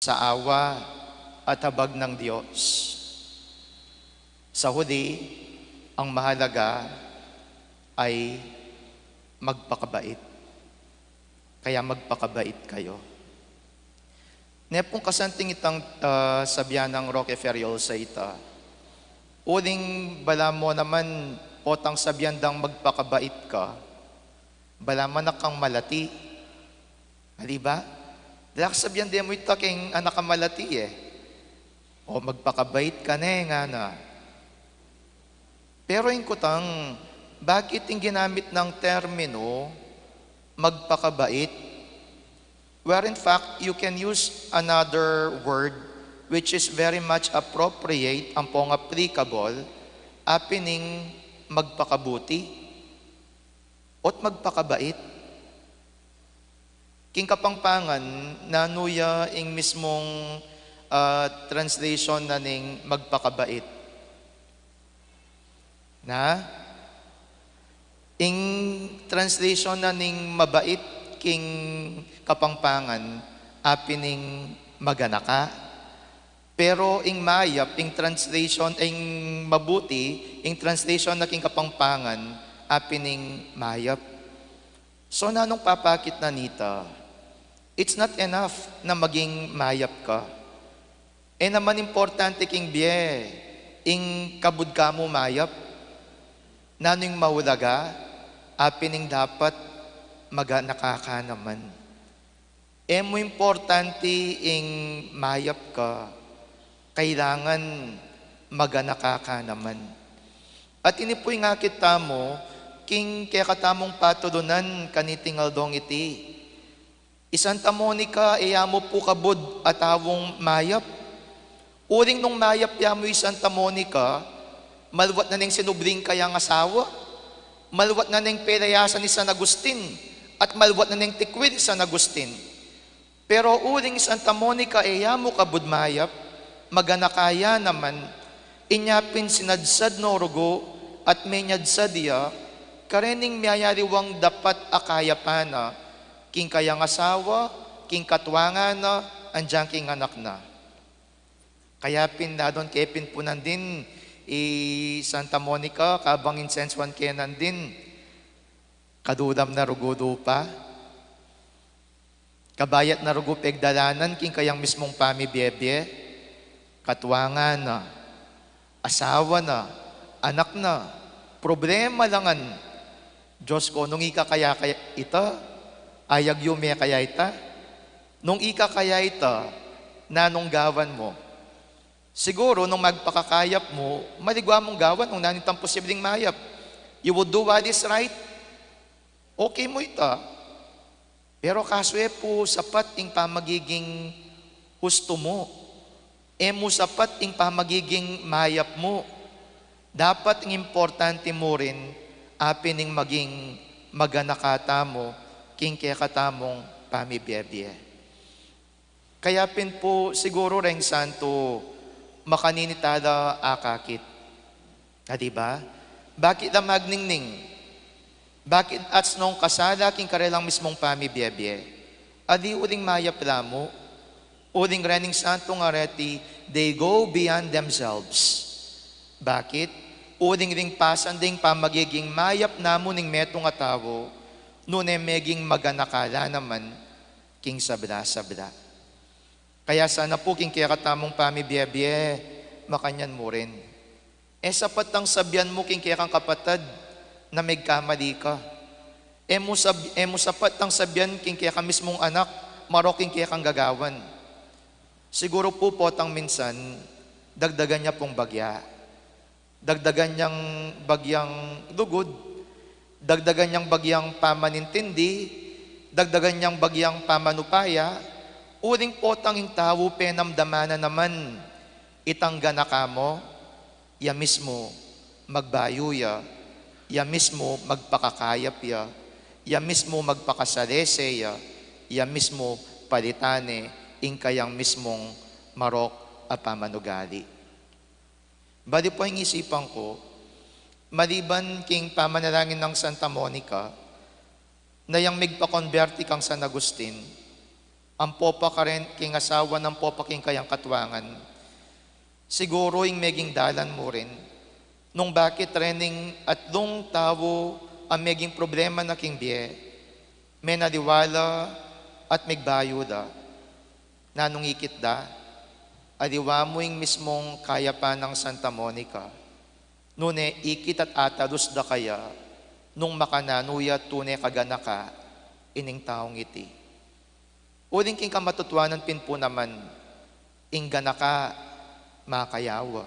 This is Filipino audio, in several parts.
sa awa at habag ng Diyos. Sa huli, ang mahalaga ay magpakabait. Kaya magpakabait kayo. Nepong kasanting itang sabihan ng Roque Ferriol sa ita. Uling bala mo naman potang sabihan dang magpakabait ka, bala manak kang malati. Haliba? Dahil sabihan din mo ito king anak kang malati O magpakabait ka nga na. Pero yung kutang, bakit yung ginamit ng termino magpakabait? Where in fact, you can use another word which is very much appropriate, ang pong applicable, apining magpakabuti o't magpakabait. King kapangpangan, nanuya ing mismong translation na ning magpakabait. Na? Ing translation na ning mabait king kapangpangan, apining maganaka. Pero ing mayap, ing translation, ing mabuti, ing translation na king kapangpangan, apining mayap. So nanong papakit na nita, it's not enough na maging mayap ka. Naman importante king biye, ing kabud ka mo mayap, nanong maulaga, apining dapat maganaka naman. Mo importante ing mayap ka, kailangan maganaka naman. At inipoy nga kita mo, king kaya katamong patulunan kanitingal dong iti. Santa Monica, mo po kabud at awong mayap. Uring nung mayap mo Santa Monica, malwat na ning sinubling kayang asawa, malwat na ning pelayasan ni San Agustin, at malwat na ning tikwil San Agustin. Pero uring Santa Monica, mo kabud mayap, maganakaya naman, inyapin sinadsad no rugo, at may nyadsad iya, karening miyayariwang dapat akayapana, king kayang asawa, king katwangan na, andyang king anak na. Kaya pinadon kepin po nandin, Santa Monica, kabang insensuan kaya nandin, kadudam na rugudo pa, kabayat na rugo pegdalanan, king kayang mismong pamibiyebye, katwangan na, asawa na, anak na, problema langan, Diyos ko, nung ika kaya ita, ayag yume kaya ita, nung ika kaya ita, nanong gawan mo. Siguro, nung magpakakayap mo, maligwa mong gawan, nung nanitang posibleng mayap. You would do what is right. Okay mo ita. Pero kaswe po, sapat ing pamagiging husto mo. Mo sapat ing pamagiging mayap mo. Dapat ing importante mo rin, apining maging maganakata mo, king kaya katamong pamibiyebye. Kaya pin po siguro ring santo, makaninitala akakit. Diba? Bakit ang magningning? Bakit ats nung kasala king karelang mismong pamibiyebye? Adi uling mayap lamo, uling rening santo nga reti, they go beyond themselves. Bakit? Uling ring pasan ding pamagiging mayap namo ning metong atawo, nune meging maganakala naman, king sabla-sabla. Kaya sana po king kaya katamong pamibiyebye, makanyan mo rin. Sapat ang sabyan mo king kaya kang kapatid, na may kamali ka. Mo sapat ang sabyan king kaya ka mismong anak, maroking kaya kang gagawan. Siguro po potang minsan, dagdagan niya pong bagya. Dagdagan niyang bagyang lugod, dagdagan niyang bagyang pamanintindi, dagdagan niyang bagyang pamanupaya, uling potang ing tao penamdamana naman, itangga na ka mo, ya mismo magbayo ya mismo magpakakayap ya mismo magpakasalese ya mismo palitane, ing kayang mismong marok at pamanugali. Bali po ang isipan ko, maliban king pamanalangin ng Santa Monica, na yang migpa-converti kang San Agustin, ang popa ka rin king asawa ng popa king kayang katwangan. Siguro yung meging dalan mo rin, nung bakit rening at nung tao ang meging problema na king biye, may nadiwala at megbayo da, nanong ikit da, adiwa mo yung mismong kaya pa ng Santa Monica, nune ikit at atalus da kaya, nung makananuya tunay kaganaka, ining taong iti. Uling king kamatutuanan pin po naman, ingga ka makayawa,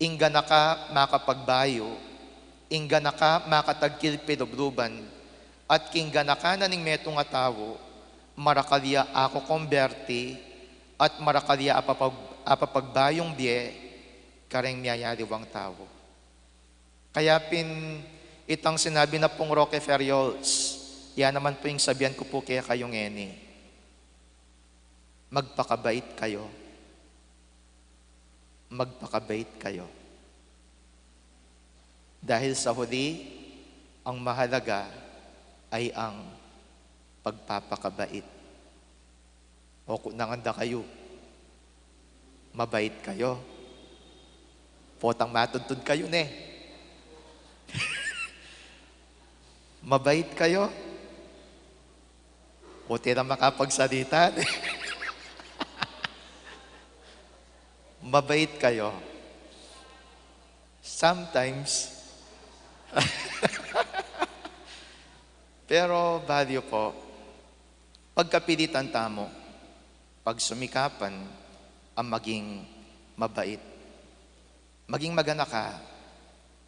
ingga ka makapagbayo, ingga ka makatagkil pinubluban, at kingga ka na ning metong atawo, marakalya ako konberti, at marakalya apapagbayong biye, kareng miyayariwang tao. Kaya pin itang sinabi na pong Roque Ferriols, yan naman po yung sabihan ko po kaya kayong eni, magpakabait kayo. Magpakabait kayo. Dahil sa huli, ang mahalaga ay ang pagpapakabait. O kung nanganda kayo, mabait kayo. Potang matuntun kayo ne. Mabait kayo. Puti na makapagsalita. Mabait kayo. Sometimes, pero value po, pagkapilitan tamo, pag sumikapan, ang maging mabait. Maging magana ka,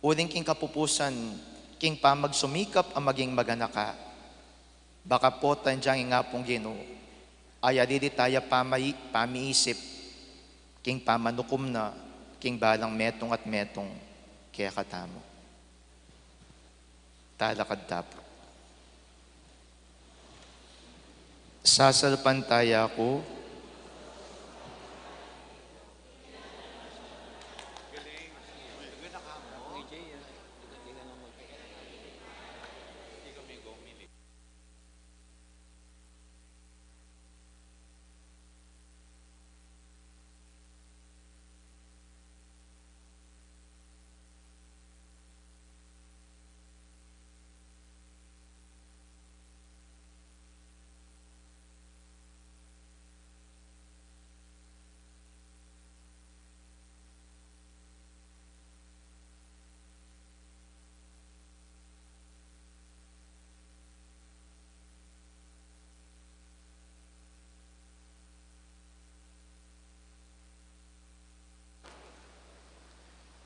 uling king kapupusan, king pamagsumikap ang maging magana ka, baka po tandyang nga pong Ginoo, ay adidi tayo pamiisip, king pamanukom na, king balang metong at metong, kaya katamo. Talakad tapo. Sasalpantaya ko,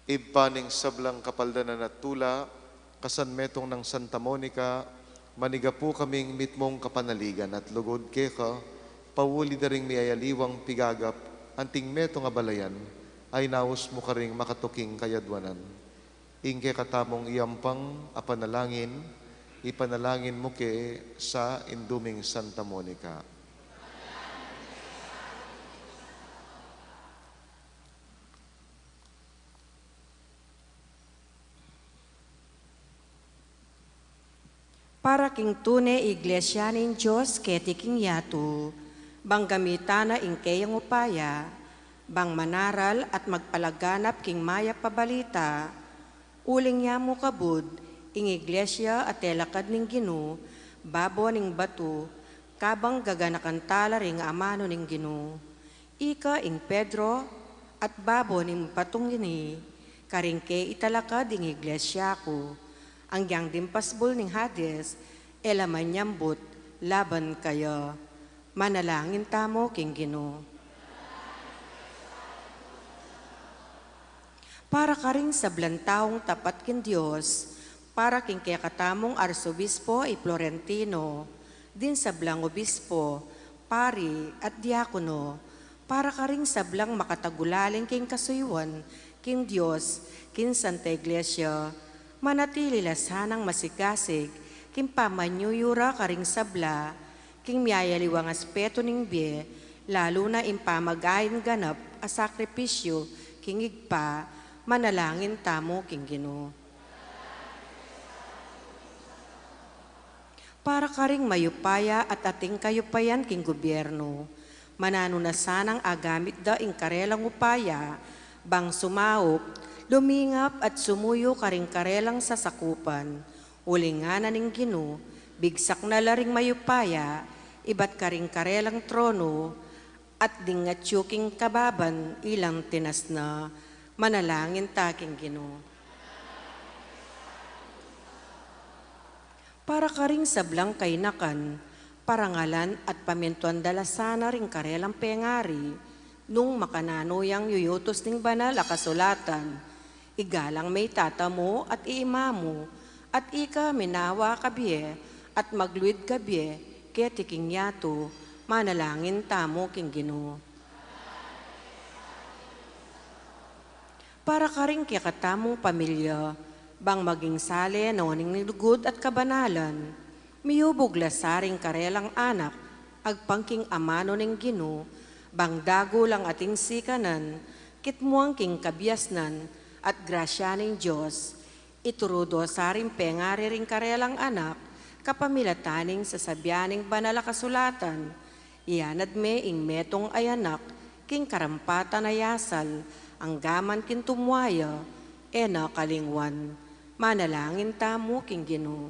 Ibaning sablang kapaldanan at tula, kasan metong ng Santa Monica, maniga po kaming mitmong kapanaligan at lugod keka, pawuli na ring miayaliwang pigagap, anting metong abalayan, ay naus mo ka ring makatuking kayadwanan. Ingke katamong iyampang apanalangin, ipanalangin mo ke sa induming Santa Monica. Para king tune iglesia nin Diyos keti king yatu, bang gamitana ing kayang upaya, bang manaral at magpalaganap king maya pabalita, uling yamu kabud, ing iglesia at telakad ning Ginoo, babo ning batu, kabang gaganakan tala ring amano ning Ginoo. Ika ing Pedro at babo ning patong ini, karingke italakad ing iglesia ko, ang yang dimpasbol ning Hades, elaman nyambut, laban kayo. Manalangin tamo king Ginoo. Para ka rin sa blantaong tapat kin Diyos, para king kaya katamong arsobispo i Florentino, din sa blang obispo, pari at diakono, para ka rin sa blang makatagulaling king kasuywan, king Diyos, king Santa Iglesia, manatili lasanang masigasig, king pamanyuyura karing sabla, king miyayaliwang aspeto ning bie, lalo na impamagayin ganap a sakripisyo, king igpa, manalangin tamo king Ginoo. Para ka ring mayupaya at ating kayupayan king gobyerno. Manano na sanang agamit da ing karelang upaya, bang sumaop, lumingap at sumuyo ka ring karelang sasakupan. Uli nga na ning Gino, bigsak na laring mayupaya, iba't ka ring karelang trono, at dingatyuking kababan ilang tinas na, manalangin taking Gino. Para ka ring sablang kainakan, parangalan at pamintuan dalasana ring karelang pengari, nung makananoyang yuyutos ning banal a kasulatan, igalang may tata mo at iima mo, at ika minawa kabye, at magluid kabye, kaya tiking yato, manalangin tamo king Gino. Para ka ring kikatamong pamilya, bang maging sale noning nilugod at kabanalan, miyubog lasaring karelang anak, agpangking amano ning Gino, bang dago lang ating sikanan, kitmuang king kabiasnan, at grasya ning Diyos, iturudo saring pengari ring karelang anak, kapamilataning sa sabyaning banala kasulatan, iyanad me ing metong ayanak, king karampatan na yasal, ang gaman kin tumwaya, ena kalingwan, manalangin tamo king Gino.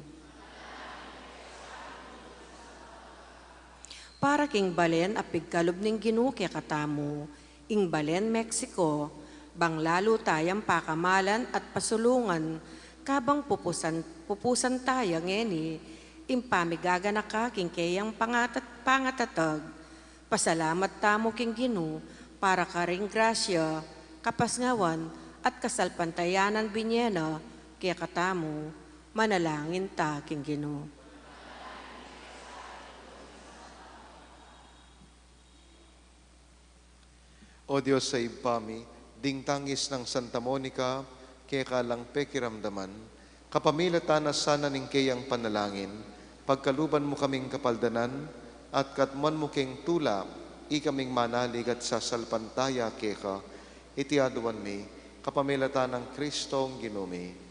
Para king balen apig kalob ning Gino kaya katamo, ing balen Mexico, bang lalo tayang pakamalan at pasulungan, kabang pupusan tayo ngeni, impamigaga na ka king kayang pangatatag, pasalamat tamo king Gino, para ka ring grasya, kapasngawan at kasalpantayanan binyena, kaya katamo, manalangin ta king Gino. O Diyos sa impami, dingtangis ng Santa Monica, kaya kalang pekiramdaman, kapamilatan na sana ning kayang panalangin, pagkaluban mo kaming kapaldanan, at katman mo keng tula, ikaming manalig at sasalpantaya keka, itiaduan mi, kapamilatan ng Kristong Ginumi.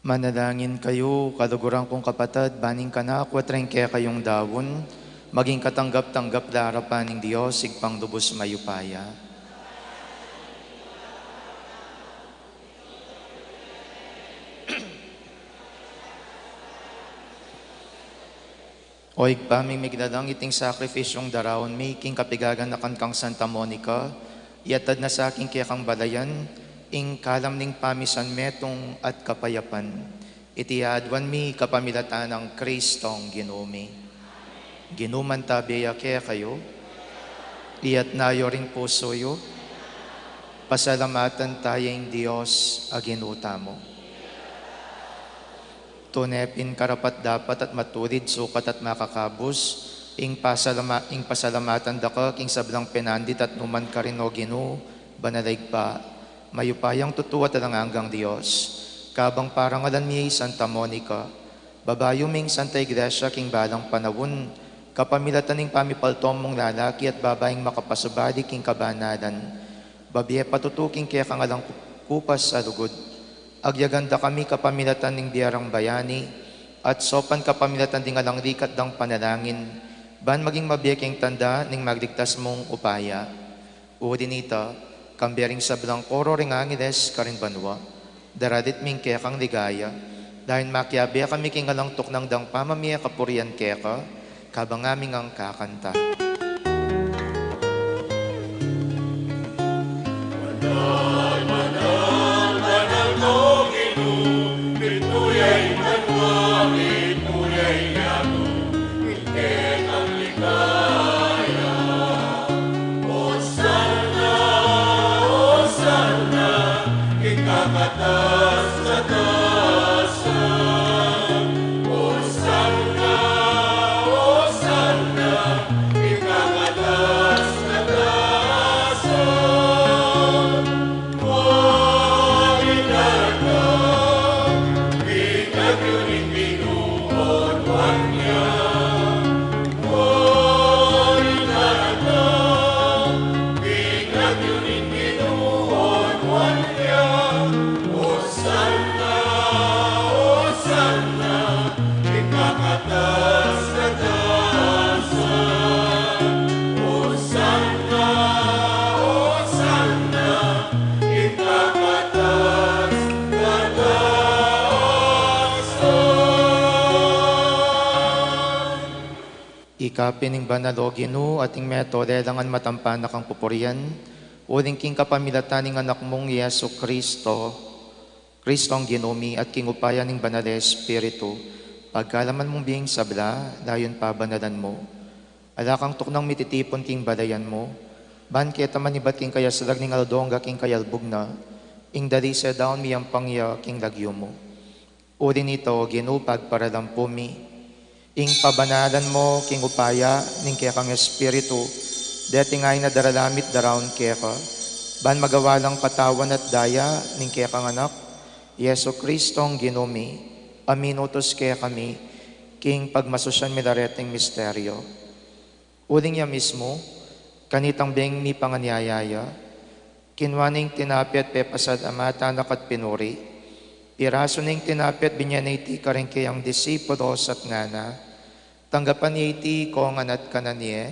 Manalangin kayo, kaluguran kong kapatid, baning ka na, kwatring kaya kayong dawon, maging katanggap-tanggap larapan ng Diyos, sigpang lubos mayupaya. Oig paming migdalang iting sakrifisyong darawon, making kapigagan na kang Santa Monica, iatad na sa aking kaya kang balayan, ing kalam ning pamisan metong at kapayapan. Itiadwan mi kapamilatan ng Kristong Ginumi. Ginuman tabiya kaya kayo, iyat nayo ring puso yo, pasalamatan tayong Diyos aginuta mo. Tunepin karapat dapat at matulid sukat at makakabus, ing pasalamatan daka king sablang penandit at numan ka rin o Ginu, banalig pa, mayupayang tutuwa talang hanggang Diyos. Kabang parangalan miyay Santa Monica, babayuming Santa Iglesia king balang panawon, kapamilatan ning pamipaltom mong lalaki at babaeng makapasubali king kabanalan, babiye patutuking kaya kangalang kupas sa lugod. Agyaganda kami kapamilatan ning biyarang bayani, at sopan kapamilatan ding alang rikat dang panalangin, ban maging mabiyaking tanda ning magligtas mong upaya. Udinita, kambering sa Blancoro ring Angeles karing banwa, daradit ming kaya kang ligaya, dahil makiabiya kami king alang tuknang dang pamamiya kapurian kaya ka, kabang aming ang kakanta. Ikapining banalo Ginu ating metode langan matampanak ang pupurian, uling king kapamilataning anak mong Yesu Kristo, Kristong Ginumi at king upayan ng banal Espiritu, pagkalaman mong biyeng sabla, dayon pabanalan mo. Alakang tuknang mititipon king balayan mo, ban kita manibat king kaya salag ning aldongga king kayalbog na, ing dali sa daon miyang pangya king lagyo mo. Uling nito, Ginu, pagparalampumi, ing pabanalan mo king upaya ning kaya kang Espiritu, deti ngay na daralamit daraon kaya ka, ban magawalang katawan at daya ning kaya kang anak, Yesu Kristong Ginumi, aminutos kaya kami, king pagmasusyan milareting misteryo. Uling ya mismo, kanitang beng mi panganyayaya, kinwaning tinapi at pepasad amata nakat pinuri, piraso ning tinapi at binyaniti ka rin kayang disipulos at ngana, tanggapan niya iti ko ang anat kananye,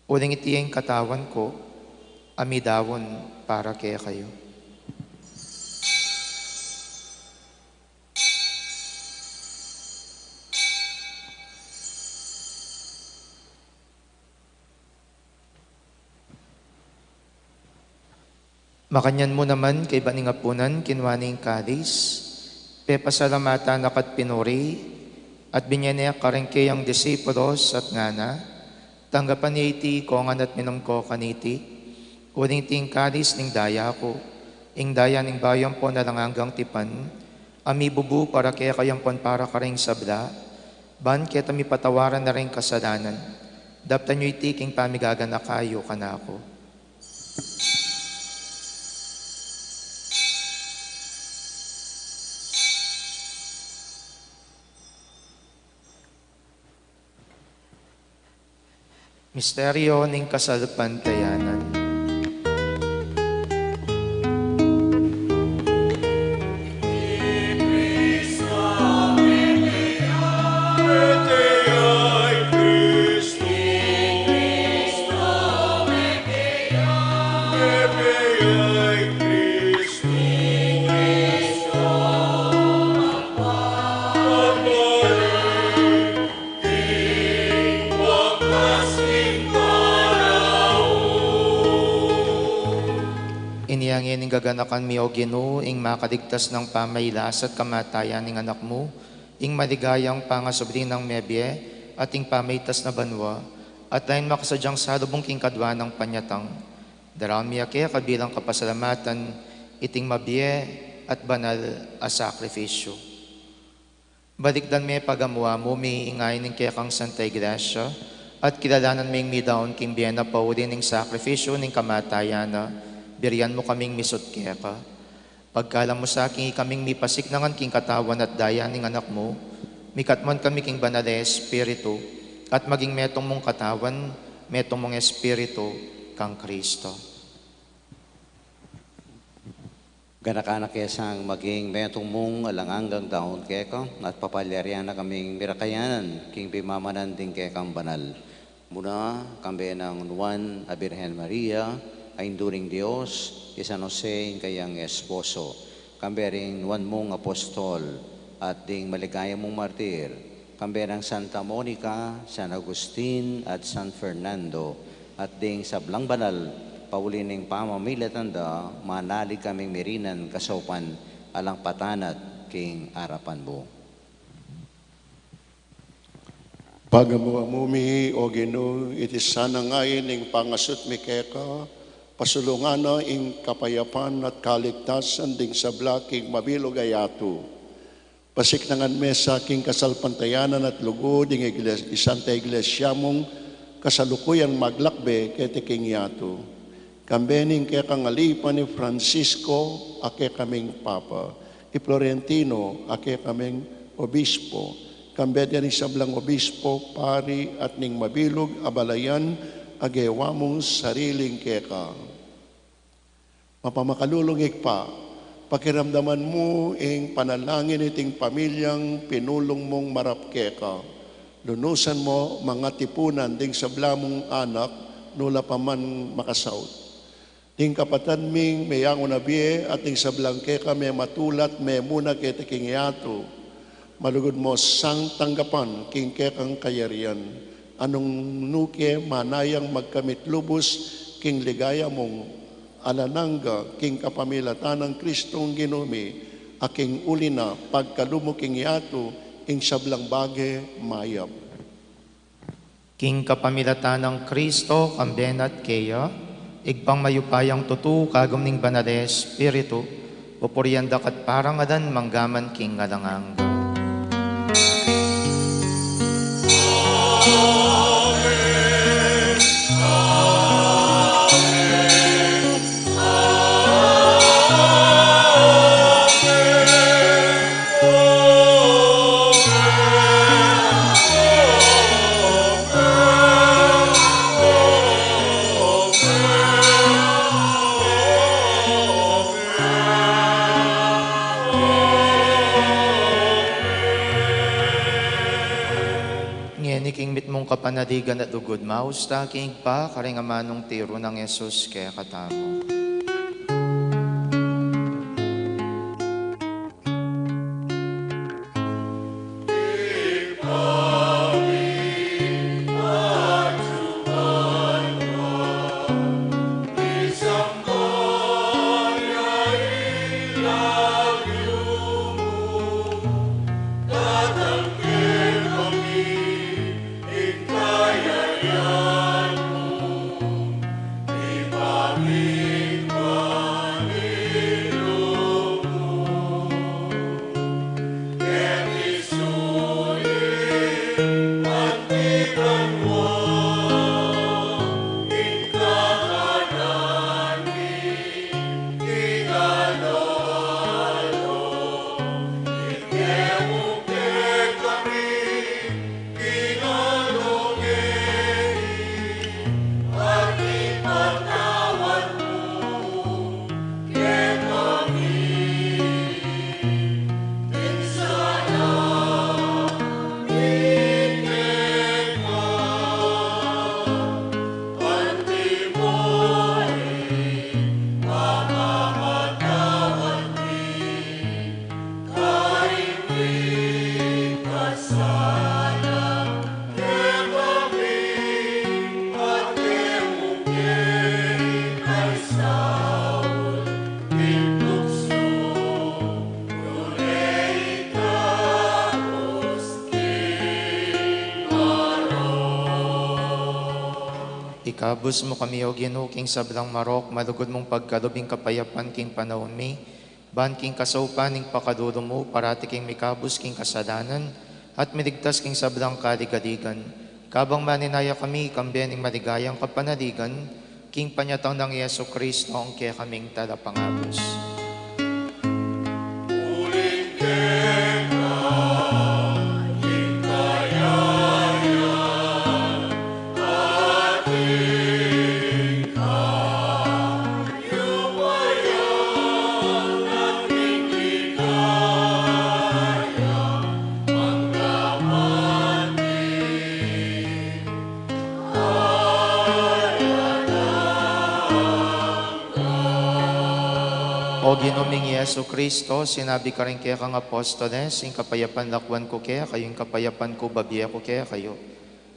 uling iti ang katawan ko, amidawon para kaya kayo. Makanyan mo naman kay baningapunan kinwaning kalis, pepasalamatan nakat pinuri, at binyaniak karengke ang disipulos at ngana, tanggapan niya iti kongan at minum ko kaniti, uling ting kalis ning daya ko, ing daya ning bayang po na lang hanggang tipan, ami bubu para kaya kayampon para karing sabla, ban kaya tami patawaran na rin kasalanan, daptan nyo iti king pamigagan na kayo kanako. Misteryo ning kasalpantayanan. Iniyangin ing gaganakan mi o Ginoo, ing makaligtas ng pamaylas at kamatayan ning anak mo, ing maligayang pangasubli ng mebye, at ing pamaytas na banwa, at lain makasadyang salubong king kadwa ng panyatang. Darami ake kabilang kapasalamatan, iting mabye at banal a sakripisyo. Balikdan me pagamuha mo, may ingay ning kaya kang Santa Iglesia, at kilalanan may midaon king biyena pauli ning sakripisyo ning kamatayan na, biriyan mo kaming misot kaya ka. Pagkalam mo sa akin, kaming mipasik nangan king katawan at daya ning anak mo, mikatman kami king banal espiritu, at maging metong mong katawan, metong mong espiritu, kang Kristo. Ganakanak kesang maging metong mong alanganggang daon keka, at papalyarian na kaming mirakayanan, king pimamanan din kekang banal. Muna, kambe ng Juan a Birhen Maria, ay enduring Dios, San Jose kayang esposo, kambering Juan mong apostol, at ding maligaya mong martir, kamberang Santa Monica, San Agustin, at San Fernando, at ding sablang banal, paulining pamamilatanda, manalig kaming mirinan kasaupan, alang patanat king arapan mo. Pagamuamumi o Ginoo, iti sana ngayon ing pangasot mi keka, pasulungan ing kapayapan at kaligtasan ding sabla king mabilog ayato. Pasiknangan mesa king kasalpantayanan at lugod ing Santa Iglesia mong kasalukuyang maglakbe kete king yato. Kambening kaya kang alipan ni Francisco, ake kaming Papa. I Florentino, ake kaming Obispo. Kambedya ni sablang Obispo, Pari at ning mabilog abalayan, agewa mong sariling keka. Mapamakalulungig pa, pakiramdaman mo ing panalangin iting pamilyang pinulong mong marapkeka. Lunusan mo mga tipunan ding sabla mong anak, nula pa man makasaut. Ding kapatan ming mayang unabiye at ding sablang keka may matulat may muna ketiking yato. Malugod mo sang tanggapan king kekang kayarian. Anong nuke manayang magkamit lubos king ligaya mong alananga king kapamilatan ng Kristong Ginumi, aking ulina pagkalumo king yato, ing sablang bage mayap. King kapamilatan ng Kristo, kambenat kaya, igpang mayupayang tutu, kagam ning banal espiritu, pupuryandak at parangadan manggaman king alanganga. Kapanadigan at lugod maus taking pa karingamanong tiro ng Yesus kaya katamo. Pabus mo kami o ginuking sablang marok, malugod mong pagkalubing kapayapan king panahon mi, ban king kasaupan ning pakadulo mo, parati king mikabus king kasadanan, at miligtas king sablang kaligaligan. Kabang maninaya kami, kambiyan ning maligayang kapanaligan, king panyataw ng Yeso Kristo, ang kaya kaming talapangabos. O ginuming Yeso Kristo, sinabi ka rin kaya kang apostoles, yung kapayapan lakwan ko kaya kayo, yung kapayapan ko babiya ko kaya kayo.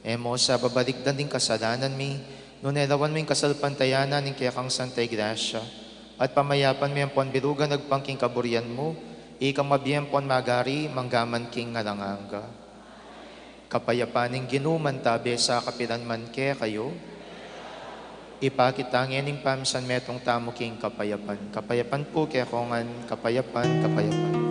Emo sa babalikdan din kasalanan mi, nunelawan mo yung kasalpantayanan, yung kaya kang Santa Iglesia, at pamayapan mo yung ponbirugan nagpangking kaburian mo, ikang mabiyang pon magari, manggaman king ngalanganga. Kapayapaning ginuman tabi sa kapilan man kaya kayo, ipakitangin ng pamsan metong tamo king kapayapan. Kapayapan po kaya kongan, kapayapan, kapayapan.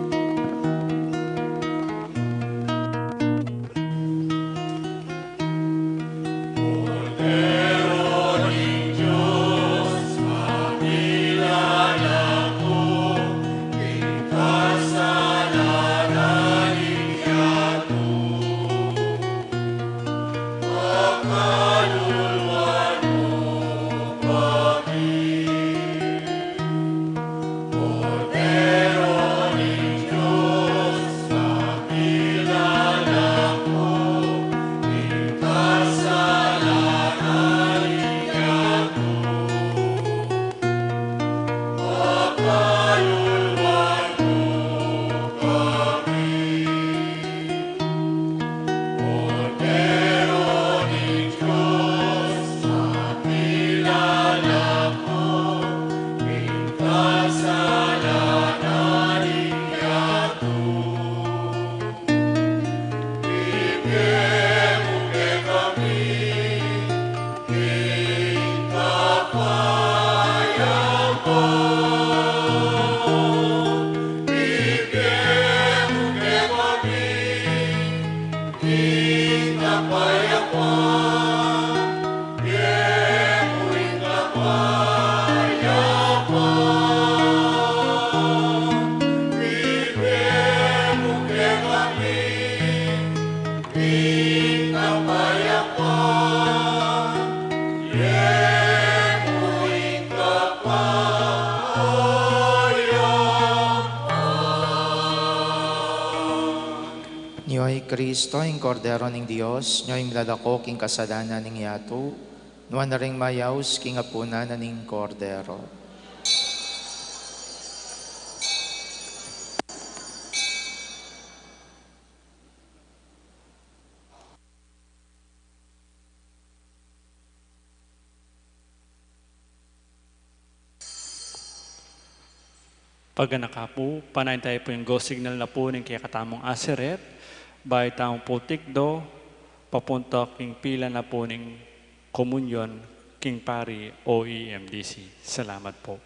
Niyo'y Kristo, yung kordero ng Diyos, niyo'y milalako king kasalanan ng yato, nuwan na ring mayaws king apunan na ning kordero. Pagganakapo, panayin tayo po yung go signal na po ng kaya katamong aseret, bay taong putikdo, papunta king pila na po ng komunyon, king pari o EMDC. Salamat po.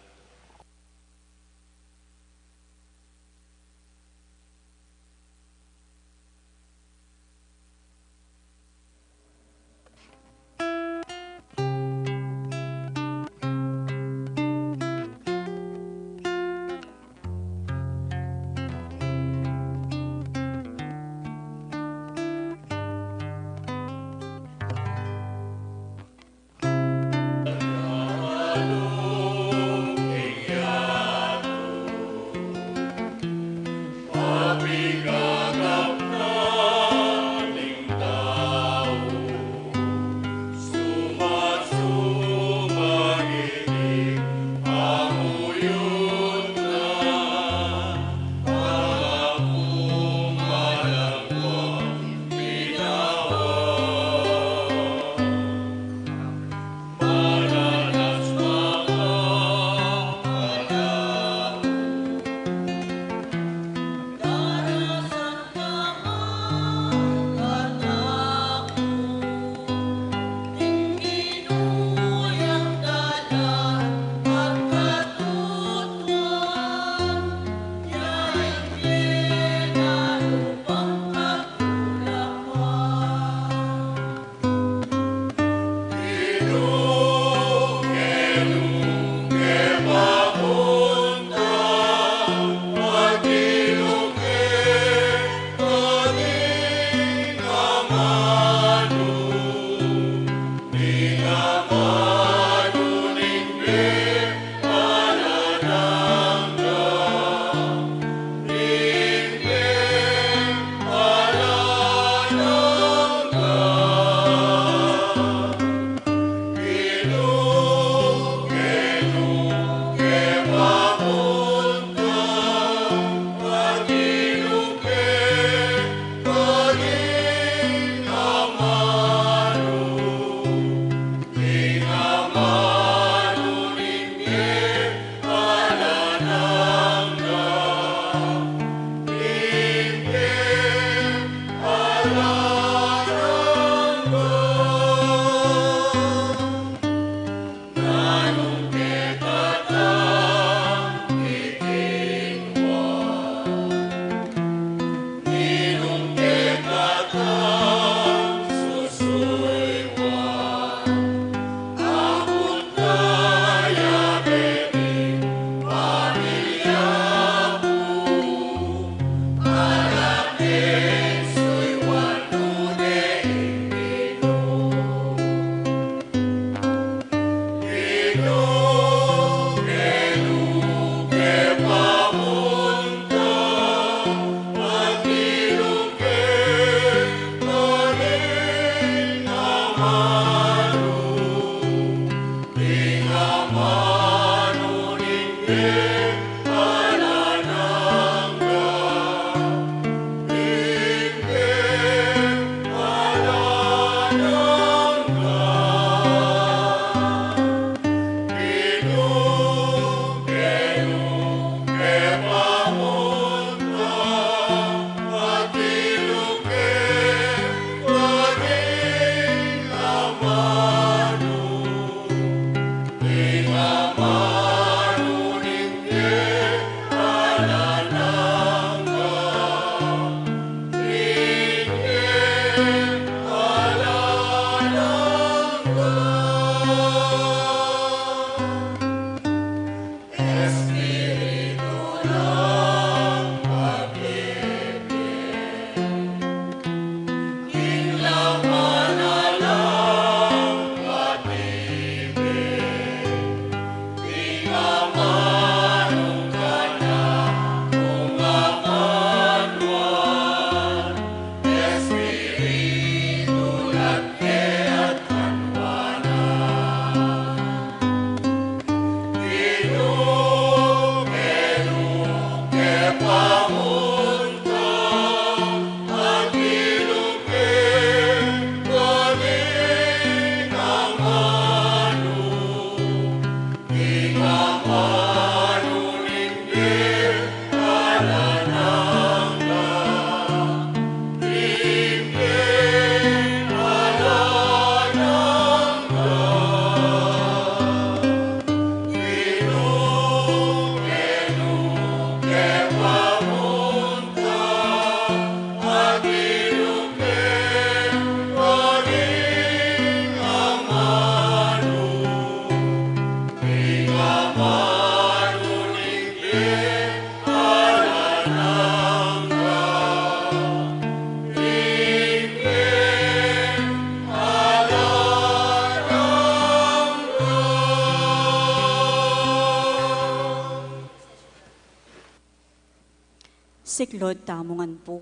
Siklod tamungan po.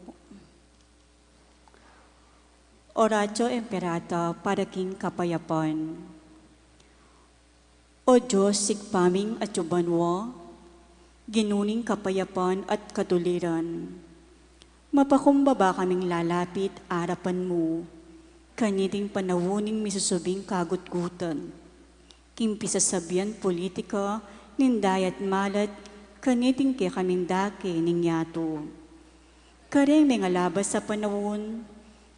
Oratio Imperata para king kapayapan. O Diyos, sigpaming at yubanwa, ginuning kapayapan at katuliran. Mapakumbaba kaming lalapit arapan mo, kaniting panawuning misusubing kagutgutan. Kimpisasabian politika, nindayat malat, kaniting ke kaming dake ningyato. Kareng mga labas sa panawon,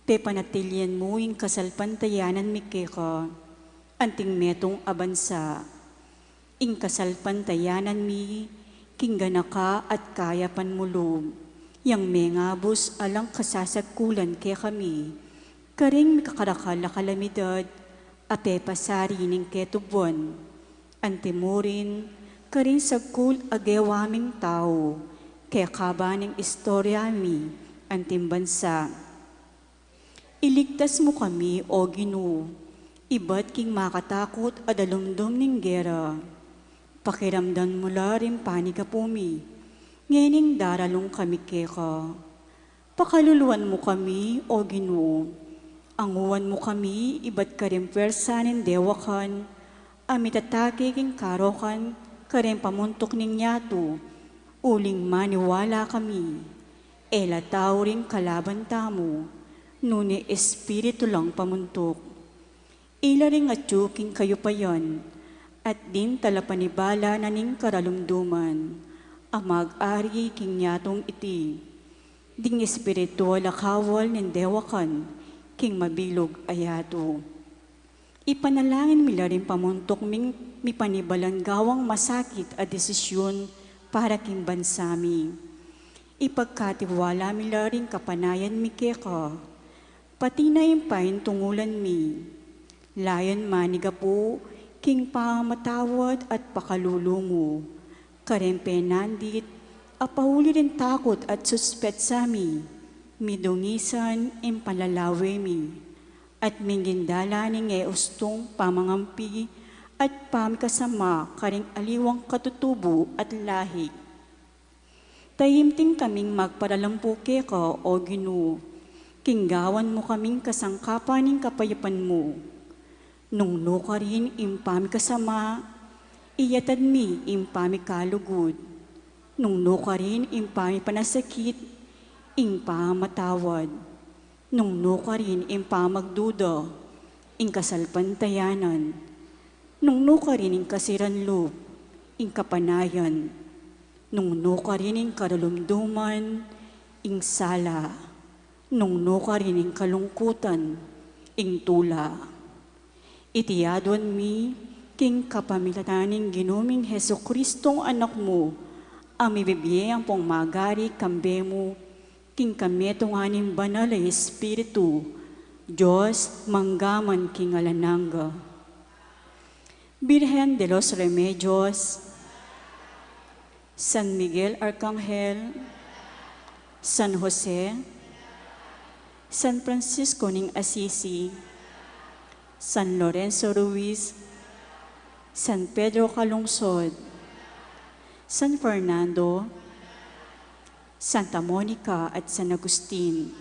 te panatilyan mo yung kasalpantayanan mikeka, anting metong abansa. Ing kasalpantayanan mi, kingganaka at kaya panmulog. Yang mengabos alang kasasagkulan ke kami, karing mikakarakal na kalamidad, ape pasari ning ketubon. Antimurin, karing sagkul agewaming tao, kaya kabaning istorya mi, antimbansa. Iligtas mo kami, O Ginoo, iba't king makatakot adalumdum ning gera. Pakiramdan mo rin panika pumi, ngayon daralong kami keka. Pakaluluan mo kami, O Ginoo, anguwan mo kami, iba't karim pwersanin dewakan, amitatake king karokan, karim pamuntok ning yato, uling maniwala kami, ela tao ring kalaban tamo, nuni espiritu lang pamuntok. Ila ring atyuking kayo pa yan, at din talapanibala na ning karalumduman, amag-ari king yatong iti, ding espiritual akawal ng dewakan, king mabilog ayato. Ipanalangin mila rin pamuntok ming mipanibalan gawang masakit a desisyon para king bansami. Ipagkatiwala mila rin kapanayan mi keka, pati na impain tungulan mi. Layan maniga po, king pamatawad at pakalulungo. Karempe nandit, apahuli rin takot at suspet sami, midungisan impalalawe mi, at mingindala ning ustong pamangampi at pamikasama karing aliwang katutubo at lahi. Tahimting kaming magparalampu keka, O Ginoo, kinggawan mo kaming kasangkapan ng kapayapan mo. Nung nuka rin impamikasama, iyatad mi impami kalugod, nung nuka rin impami panasakit, impamatawad, nung nuka rin impamagduda, kasalpantayanan, nung nuka rin kasiranloob, kapanayan, nung nuka rin karalumduman, sala, nung nuka rin kalungkutan, tula. Itiyadwan mi, king kapamilataning ginuming Heso Kristong anak mo, amibibiyayang pong magari kambe mo, king kametong aning banal ay Espiritu, Diyos manggaman king alananga. Birhen de los Remedios, San Miguel Arcangel, San Jose, San Francisco ning Assisi, San Lorenzo Ruiz, San Pedro Calungsod, San Fernando, Santa Monica at San Agustin.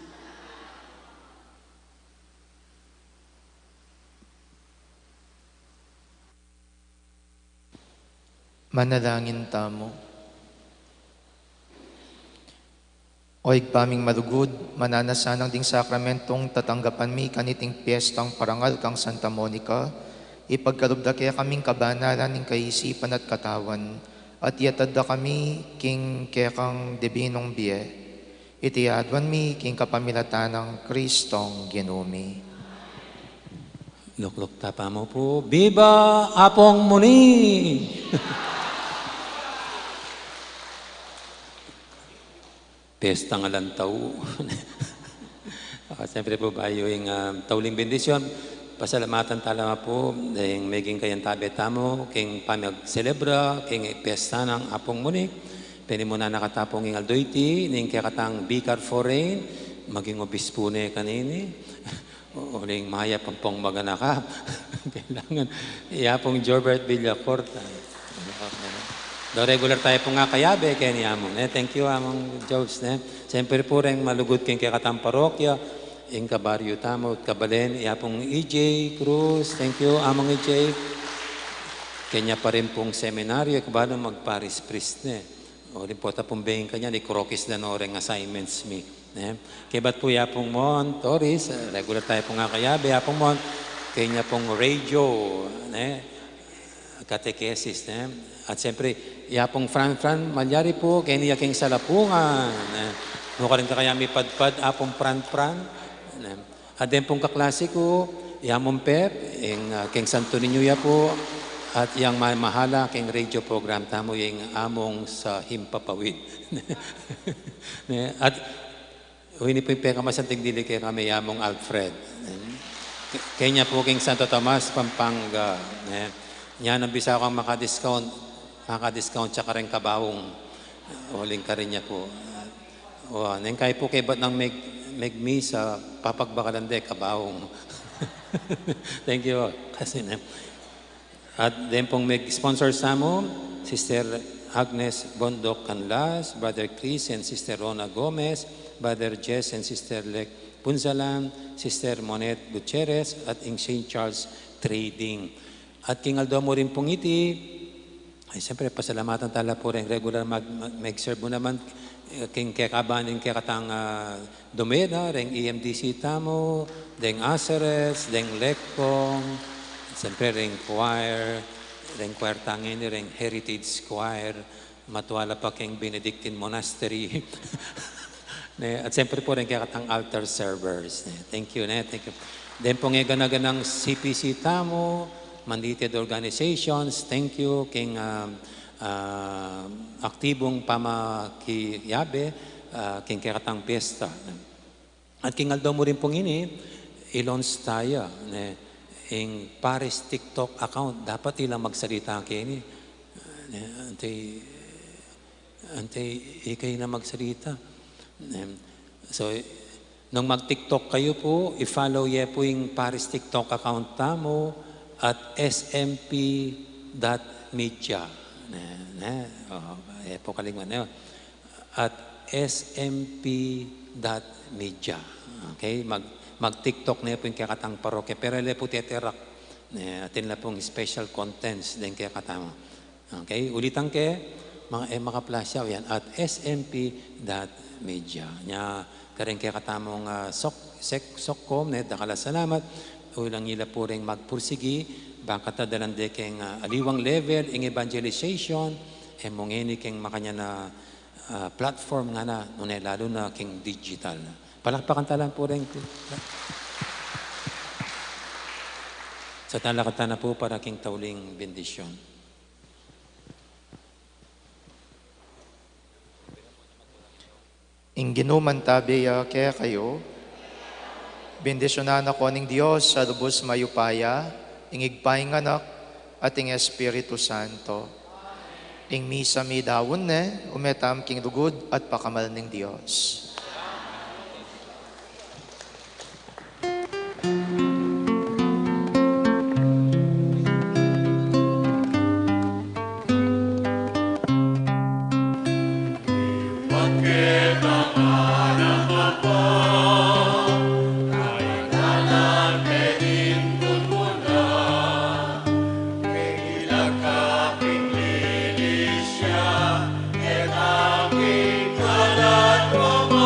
Manalangin tamo. Oig paming marugod, mananasanang ding sakramentong tatanggapan mi kaniting piyestang parangal kang Santa Monica, ipagkarubda kaya kaming kabanalan ng kaisipan at katawan, at yatadda kami king kaya kang debinong biye, itiyadwan mi king kapamilatan ng Kristong Ginumi. Lukluk tapa mo po, Viva Apong Muni! Pesta nga lang tao. Siyempre po ba yung tauling bendisyon. Pasalamatan talama po, dahil maging kayang tabi tamo, king pamag-celebra, king pesta ng Apong Muni. Pwede mo na nakatapong yung aldoyti, ning kaya katang Vicar Foreign, maging obispo na kanini. Uling maya pampong maganaka. Kailangan, iyapong Jorbert Villacorta. Do regular tayo po nga kayabe, kaya ni Among. Thank you, Among Jobs. Siyempre po rin malugod kayong kakatang parokya, yung kabaryo tamo at kabalen, pong EJ Cruz. Thank you, Among EJ. Kanya pa rin pong seminaryo, kabalo magparis priest na. O rin po tapong bayin kanya, ni Krokis na no rin assignments mi. Kaya ba't po yapong mon, Toris, regular tayo po nga kayabe, yapong mon, kanya pong radio, katekesis. At siyempre, yapong Fran Malyari po, kaya niya king salapungan. Mukha rin ka kaya may padpad, apong Fran. At din pong kaklase ko, yamong Pep, king Santo Niño ya po, at yang mahala king radio program, tamo yung among sa Himpapawid. At hindi po yung pekamasantig dili kaya kami yamong Alfred. Kaya niya po king Santo Tomas, Pampanga. Niya nabisa akong makadiscount tsaka rin kabawong. Huling ka rin niya po. Nang kayo po kay ba't nang megmi sa papagbakalandek kabawong. Thank you. Kasi at din pong mag-sponsor sa mo, Sister Agnes Bondok Canlas, Brother Chris and Sister Rona Gomez, Brother Jess and Sister Lek Punzalan, Sister Monet Gutierrez, at in St. Charles Trading. At King Aldo mo rin pong iti, ay siyempre pasalamatan tala po rin regular mag-serve mo naman king kekabanin kekatang Domeda, ring EMDC tamo, deng Aseres, deng Lekong, siyempre ring choir tangin, ring heritage choir, matuwala pa king Benedictine Monastery. At siyempre po rin kekatang altar servers. Thank you. Thank you. Then po nga ganaganang CPC tamo, mandated organizations, thank you, king aktibong pamakiyabe, king kakatang pesta. At king Aldo mo rin pong ini, ilons tayo, yung Paris TikTok account, dapat ilang magsalita kini. Antay, ikay na magsalita. So, nung mag-TikTok kayo po, i-follow ye po yung Paris TikTok account tamo, at smp.media. Po kalingman na yun. At smp.media. Okay? Mag-TikTok na po yung kakatang parokya. Pero le po teterak. Atin na pong special contents din kaya katama. Okay? Ulitan mga makaplasyaw yan. At smp.media. Nya, karing kaya katamong sokkom, dakala salamat. Ulang nila po rin magpursigi, baka tadalan de keng aliwang level, ing evangelization, mongeni keng makanya na platform nga na, lalo na keng digital. Palakpakan talan po rin. Sa talakatan na po para keng tauling bendisyon. Ing ginuman tabi kaya kayo, bendisyonan ako ning Diyos sa lubos mayupaya, ingigpay ng anak at ing Espiritu Santo. Ing misa mi dawon umetam king lugod at pakamal ning Diyos. Come on.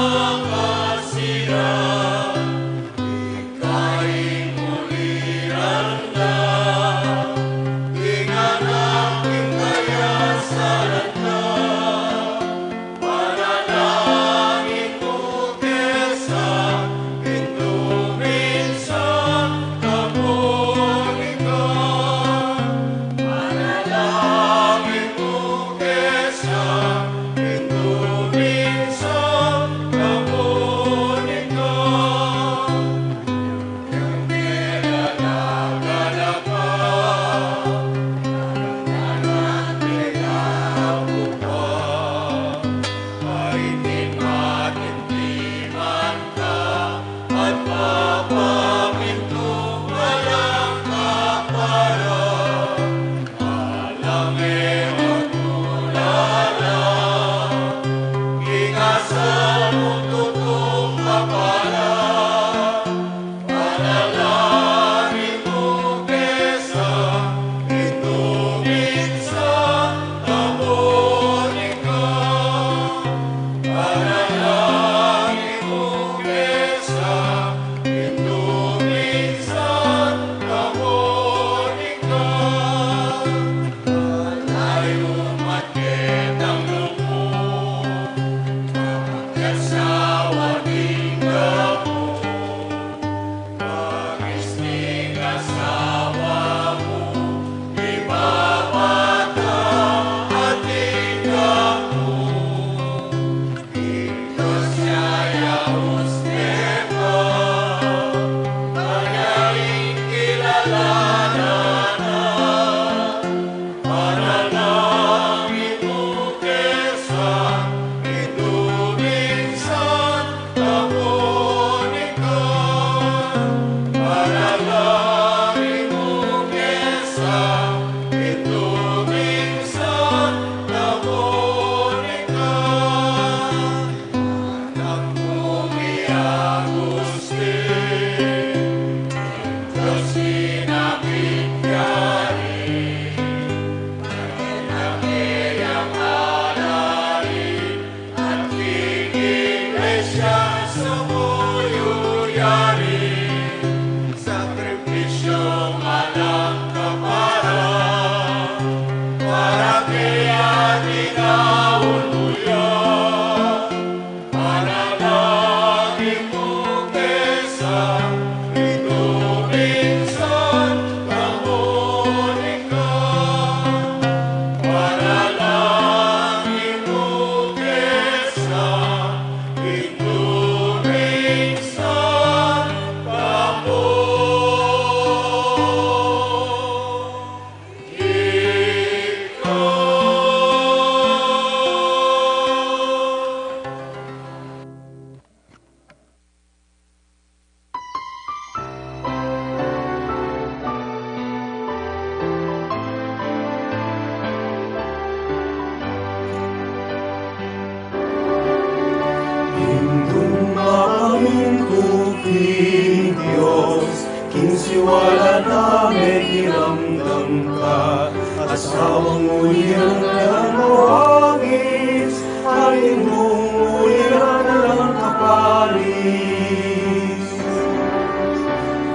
King Diyos, kinsiwala namin iramdam ka, asawang uliran ng awangis, ang inyong uliran ng kapalis.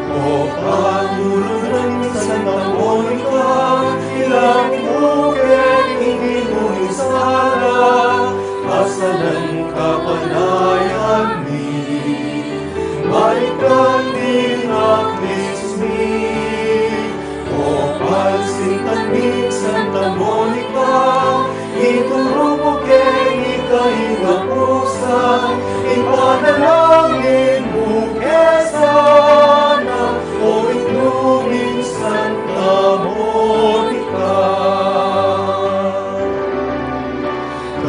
O pagulong ng Santa Monica, ilang bukit hindi mo isara, asalan ka panayan ni Balikan din at lismi. O palsintan din Santa Monica, ituro mo kay ikahingapusan, ipanalangin mo kesana, o itluming Santa Monica.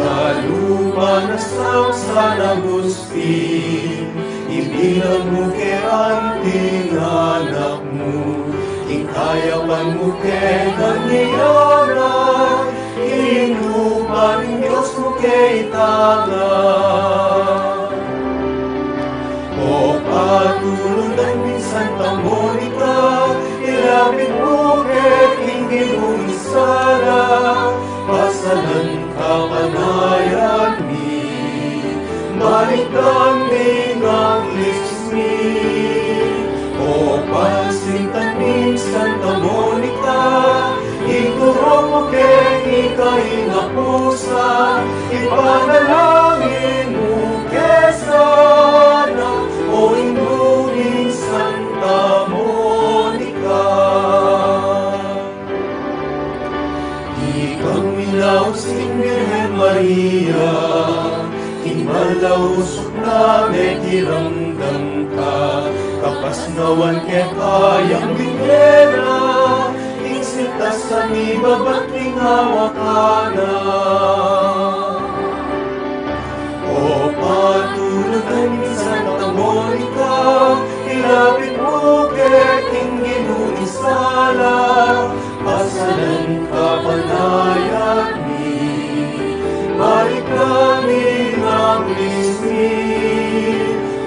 Kalumanasang San Agustin, ibilang mo kay anting anak mo, ikayapan mo kay Daniela, inupan ng Diyos mo kay Tanga. O patulong ng Santa Monica, ilapit mo kay King Gonzala, pasalan ka panayan ni Balikan din ang lismi. O pansintan din Santa Monica, ituro mo kay ikahingapusan, ipanalangin mo kesana, o inuling Santa Monica. Ikaw minausing Birhen Maria, Malausok na mekiramdam ka, kapasnawan kay kayang bigera, isintas sa ibaba't hawakana. O patulog ng Santa Monica, ilapit mo kay King Gonzala, pasalan ka panayan ni balik namin ang lismi.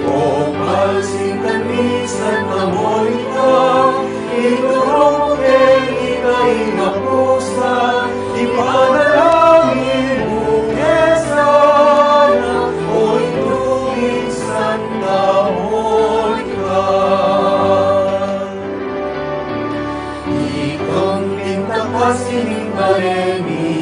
O palsintan ni Santa Monica, ituro mo kay ikahingapusan, ipanalangin mo kesana, o inuling Santa Monica. Ikaw pintakasining Balemi,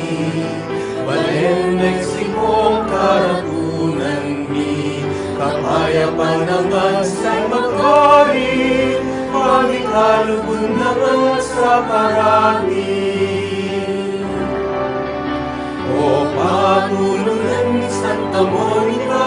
Balen, Mexico, karatunan mi, kapayapan naman sa'y magkari, magikalubon naman sa parati. O patulong ng Santa Monica,